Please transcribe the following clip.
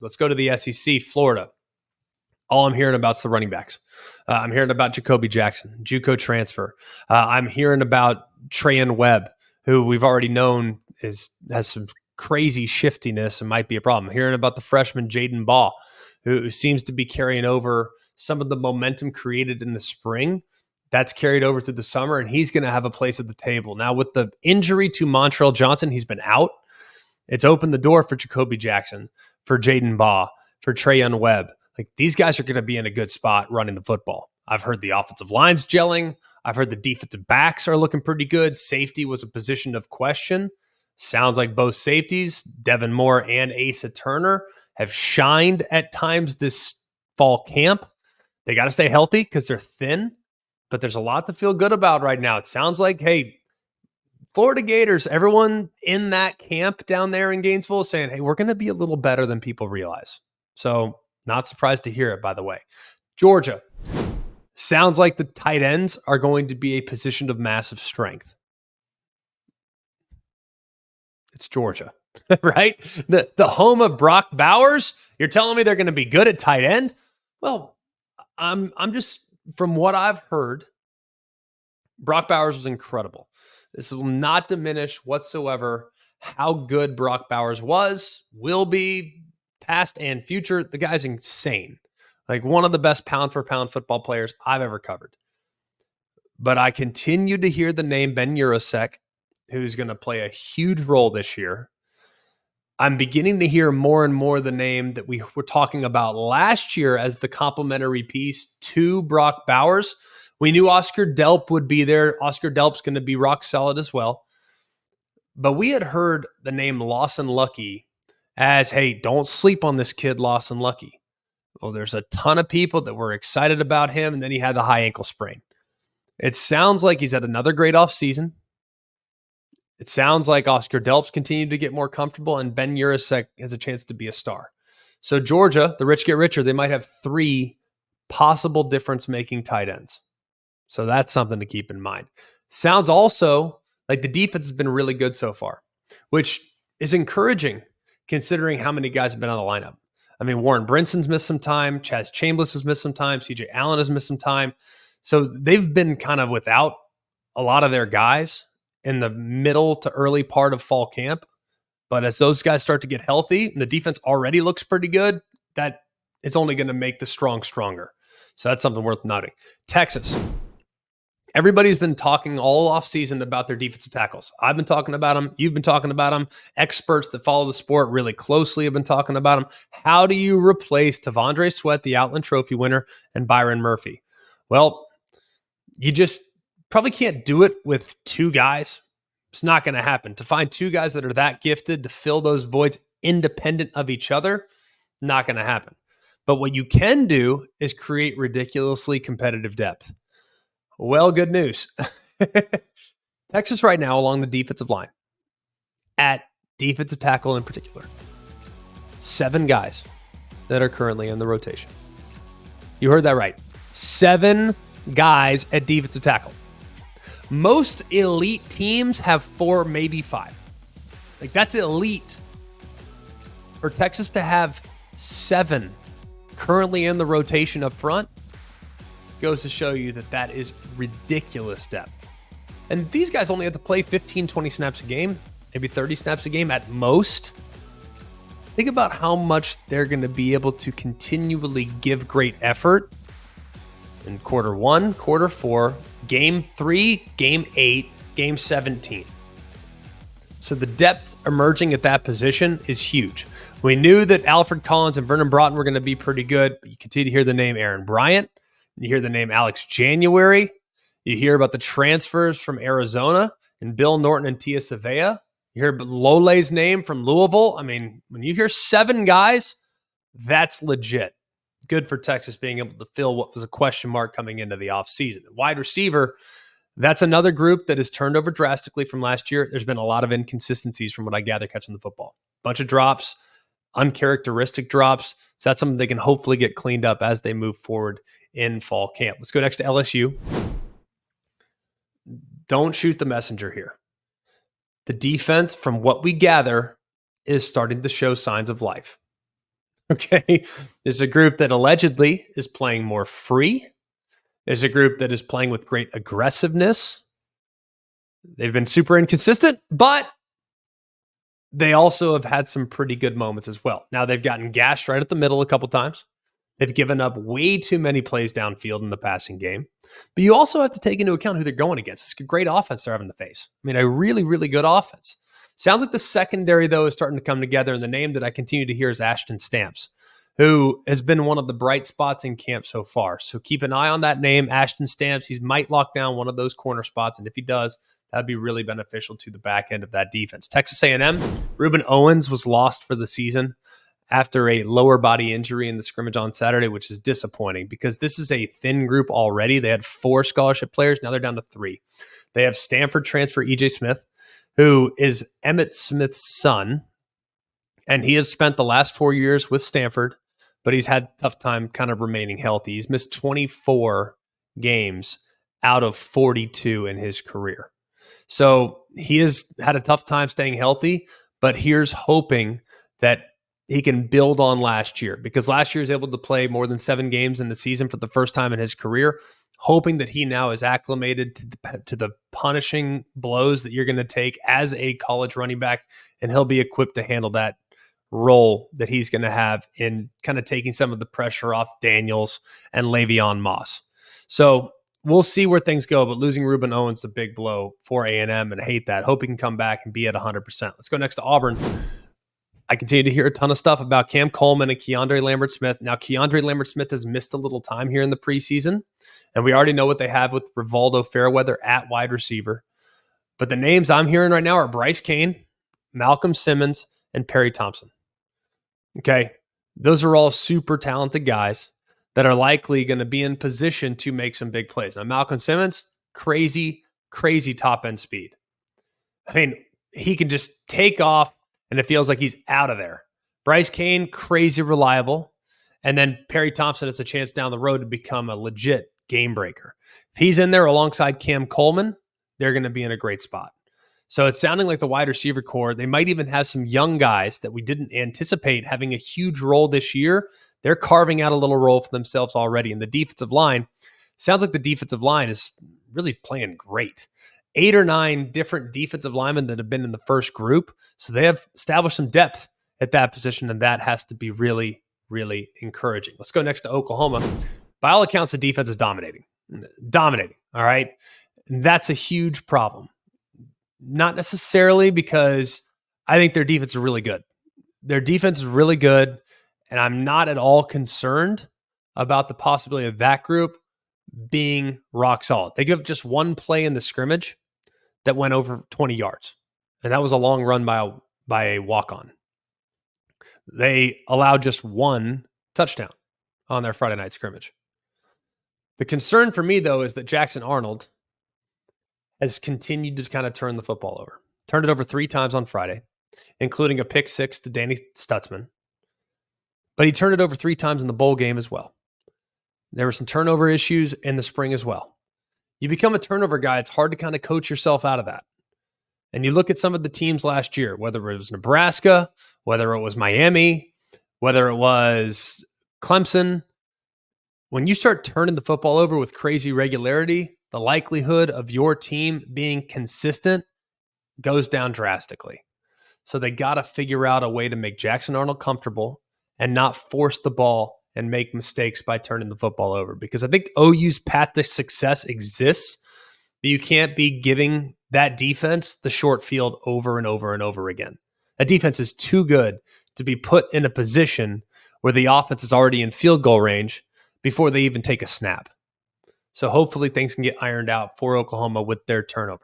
Let's go to the SEC, Florida. All I'm hearing about is the running backs. I'm hearing about Jacoby Jackson, JUCO transfer. I'm hearing about Trayan Webb, who we've already known has some crazy shiftiness and might be a problem. I'm hearing about the freshman Jaden Baugh, who seems to be carrying over some of the momentum created in the spring. That's carried over through the summer, and he's going to have a place at the table. Now, with the injury to Montrell Johnson, he's been out. It's opened the door for Jacoby Jackson, for Jaden Baugh, for Trayan Webb. Like, these guys are going to be in a good spot running the football. I've heard the offensive line's gelling. I've heard the defensive backs are looking pretty good. Safety was a position of question. Sounds like both safeties, Devin Moore and Asa Turner, have shined at times this fall camp. They got to stay healthy because they're thin, but there's a lot to feel good about right now. It sounds like, hey, Florida Gators, everyone in that camp down there in Gainesville is saying, hey, we're going to be a little better than people realize. So not surprised to hear it, by the way. Georgia, sounds like the tight ends are going to be a position of massive strength. It's Georgia, right? The home of Brock Bowers. You're telling me they're going to be good at tight end? Well, I'm just, from what I've heard, Brock Bowers was incredible. This will not diminish whatsoever how good Brock Bowers will be, past and future. The guy's insane. Like, one of the best pound-for-pound football players I've ever covered. But I continue to hear the name Ben Urasek, who's going to play a huge role this year. I'm beginning to hear more and more the name that we were talking about last year as the complementary piece to Brock Bowers. We knew Oscar Delp would be there. Oscar Delp's going to be rock solid as well. But we had heard the name Lawson Lucky as, hey, don't sleep on this kid, Lawson Lucky. Well, there's a ton of people that were excited about him, and then he had the high ankle sprain. It sounds like he's had another great offseason. It sounds like Oscar Delp's continued to get more comfortable, and Ben Urasek has a chance to be a star. So Georgia, the rich get richer. They might have 3 possible difference-making tight ends. So that's something to keep in mind. Sounds also like the defense has been really good so far, which is encouraging considering how many guys have been on the lineup. I mean, Warren Brinson's missed some time. Chaz Chambliss has missed some time. CJ Allen has missed some time. So they've been kind of without a lot of their guys in the middle to early part of fall camp. But as those guys start to get healthy, and the defense already looks pretty good, that is only going to make the strong stronger. So that's something worth noting. Texas. Everybody's been talking all offseason about their defensive tackles. I've been talking about them. You've been talking about them. Experts that follow the sport really closely have been talking about them. How do you replace Tavondre Sweat, the Outland Trophy winner, and Byron Murphy? Well, you just probably can't do it with 2 guys. It's not going to happen. To find 2 guys that are that gifted to fill those voids independent of each other, not going to happen. But what you can do is create ridiculously competitive depth. Well, good news. Texas right now along the defensive line, at defensive tackle in particular, 7 guys that are currently in the rotation. You heard that right. 7 guys at defensive tackle. Most elite teams have 4, maybe 5. Like, that's elite. For Texas to have 7 currently in the rotation up front goes to show you that that is ridiculous depth. And these guys only have to play 15, 20 snaps a game, maybe 30 snaps a game at most. Think about how much they're going to be able to continually give great effort in quarter 1, quarter 4, game 3, game 8, game 17. So the depth emerging at that position is huge. We knew that Alfred Collins and Vernon Broughton were going to be pretty good, but you continue to hear the name Aaron Bryant. You hear the name Alex January. You hear about the transfers from Arizona and Bill Norton and Tia Savea. You hear Lole's name from Louisville. I mean, when you hear 7 guys, that's legit. Good for Texas being able to fill what was a question mark coming into the offseason. Wide receiver, that's another group that has turned over drastically from last year. There's been a lot of inconsistencies from what I gather catching the football. Bunch of drops, uncharacteristic drops. So that's something they can hopefully get cleaned up as they move forward in fall camp. Let's go next to LSU. Don't shoot the messenger here. The defense, from what we gather, is starting to show signs of life. Okay. There's a group that allegedly is playing more free. There's a group that is playing with great aggressiveness. They've been super inconsistent, but they also have had some pretty good moments as well. Now, they've gotten gashed right at the middle a couple times. They've given up way too many plays downfield in the passing game. But you also have to take into account who they're going against. It's a great offense they're having to face. I mean, a really, really good offense. Sounds like the secondary, though, is starting to come together. And the name that I continue to hear is Ashton Stamps, who has been one of the bright spots in camp so far. So keep an eye on that name, Ashton Stamps. He might lock down one of those corner spots. And if he does, that'd be really beneficial to the back end of that defense. Texas A&M, Reuben Owens was lost for the season after a lower body injury in the scrimmage on Saturday, which is disappointing because this is a thin group already. They had 4 scholarship players. Now they're down to 3. They have Stanford transfer EJ Smith, who is Emmitt Smith's son, and he has spent the last 4 years with Stanford, but he's had a tough time kind of remaining healthy. He's missed 24 games out of 42 in his career. So he has had a tough time staying healthy, but here's hoping that he can build on last year, because last year he was able to play more than 7 games in the season for the first time in his career, hoping that he now is acclimated to the punishing blows that you're going to take as a college running back, and he'll be equipped to handle that role that he's going to have in kind of taking some of the pressure off Daniels and Le'Veon Moss. So we'll see where things go, but losing Reuben Owens is a big blow for A&M, and I hate that. Hope he can come back and be at 100%. Let's go next to Auburn. I continue to hear a ton of stuff about Cam Coleman and Keandre Lambert-Smith. Now, Keandre Lambert-Smith has missed a little time here in the preseason, and we already know what they have with Rivaldo Fairweather at wide receiver. But the names I'm hearing right now are Bryce Cain, Malcolm Simmons, and Perry Thompson. Okay, those are all super talented guys that are likely going to be in position to make some big plays. Now, Malcolm Simmons, crazy top-end speed. I mean, he can just take off, and it feels like he's out of there. Bryce Cain, crazy reliable. And then Perry Thompson has a chance down the road to become a legit game breaker. If he's in there alongside Cam Coleman, they're going to be in a great spot. So it's sounding like the wide receiver core, they might even have some young guys that we didn't anticipate having a huge role this year. They're carving out a little role for themselves already. And the defensive line, sounds like the defensive line is really playing great. 8 or 9 different defensive linemen that have been in the first group. So they have established some depth at that position, and that has to be really, really encouraging. Let's go next to Oklahoma. By all accounts, the defense is dominating. All right. And that's a huge problem. Not necessarily because I think their defense is really good. Their defense is really good, and I'm not at all concerned about the possibility of that group being rock solid. They give up just one play in the scrimmage that went over 20 yards, and that was a long run by a walk-on. They allowed just one touchdown on their Friday night scrimmage. The concern for me, though, is that Jackson Arnold has continued to kind of turn the football over. Turned it over 3 times on Friday, including a pick 6 to Danny Stutzman. But he turned it over 3 times in the bowl game as well. There were some turnover issues in the spring as well. You become a turnover guy, it's hard to kind of coach yourself out of that. And you look at some of the teams last year, whether it was Nebraska, whether it was Miami, whether it was Clemson. When you start turning the football over with crazy regularity, the likelihood of your team being consistent goes down drastically. So they got to figure out a way to make Jackson Arnold comfortable and not force the ball and make mistakes by turning the football over. Because I think OU's path to success exists, but you can't be giving that defense the short field over and over and over again. That defense is too good to be put in a position where the offense is already in field goal range before they even take a snap. So hopefully things can get ironed out for Oklahoma with their turnovers.